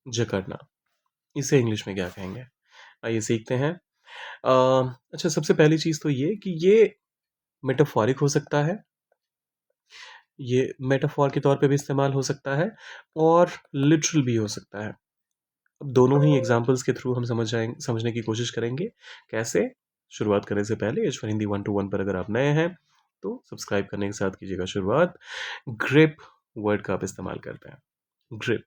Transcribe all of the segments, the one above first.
जकड़ना, इसे इंग्लिश में क्या कहेंगे? आइए सीखते हैं। अच्छा, सबसे पहली चीज़ तो ये कि ये मेटाफोरिक हो सकता है, ये मेटाफोर के तौर पे भी इस्तेमाल हो सकता है और लिटरल भी हो सकता है। अब दोनों ही एग्ज़ाम्पल्स के थ्रू हम समझने की कोशिश करेंगे। कैसे? शुरुआत करने से पहले एच फॉर हिंदी 1 टू 1 पर अगर आप नए हैं, तो सब्सक्राइब करने के साथ कीजिएगा शुरुआत। ग्रिप वर्ड का आप इस्तेमाल करते हैं। ग्रिप।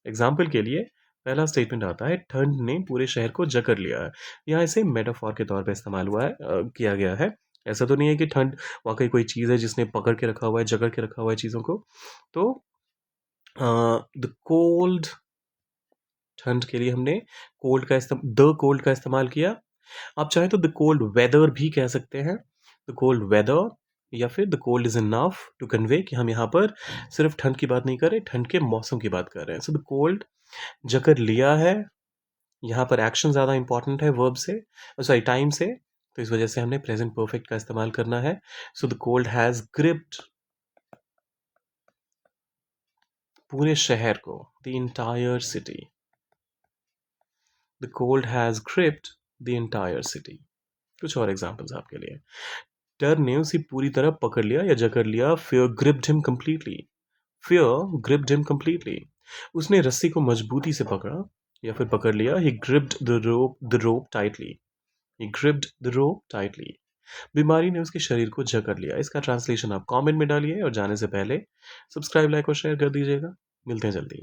एग्ज़ाम्पल के लिए पहला स्टेटमेंट आता है, ठंड ने पूरे शहर को जकड़ लिया है। यहाँ इसे मेटाफोर के तौर पे इस्तेमाल हुआ है, किया गया है। ऐसा तो नहीं है कि ठंड वाक़ई कोई चीज़ है जिसने पकड़ के रखा हुआ है, जकड़ के रखा हुआ है चीज़ों को। तो द कोल्ड, ठंड के लिए हमने द कोल्ड का इस्तेमाल किया। आप चाहें तो द कोल्ड वेदर भी कह सकते हैं। द कोल्ड वेदर या फिर the cold is enough to convey कि हम यहाँ पर सिर्फ ठंड की बात नहीं कर रहे, ठंड के मौसम की बात कर रहे हैं। सो द कोल्ड जकड़ लिया है, यहाँ पर एक्शन ज़्यादा इंपॉर्टेंट है वर्ब से, सॉरी टाइम से, तो इस वजह से हमने प्रेजेंट परफेक्ट का इस्तेमाल करना है। So the cold has gripped पूरे शहर को, the entire city. The cold has gripped the entire city. कुछ और एग्जांपल्स आपके लिए। डर ने उसे पूरी तरह पकड़ लिया या जकड़ लिया। Fear gripped him completely. Fear gripped him completely. उसने रस्सी को मजबूती से पकड़ा या फिर पकड़ लिया। He gripped the rope tightly. He gripped the rope tightly. बीमारी ने उसके शरीर को जकड़ लिया। इसका ट्रांसलेशन आप कमेंट में डालिए और जाने से पहले सब्सक्राइब, लाइक और शेयर कर दीजिएगा। मिलते हैं जल्दी।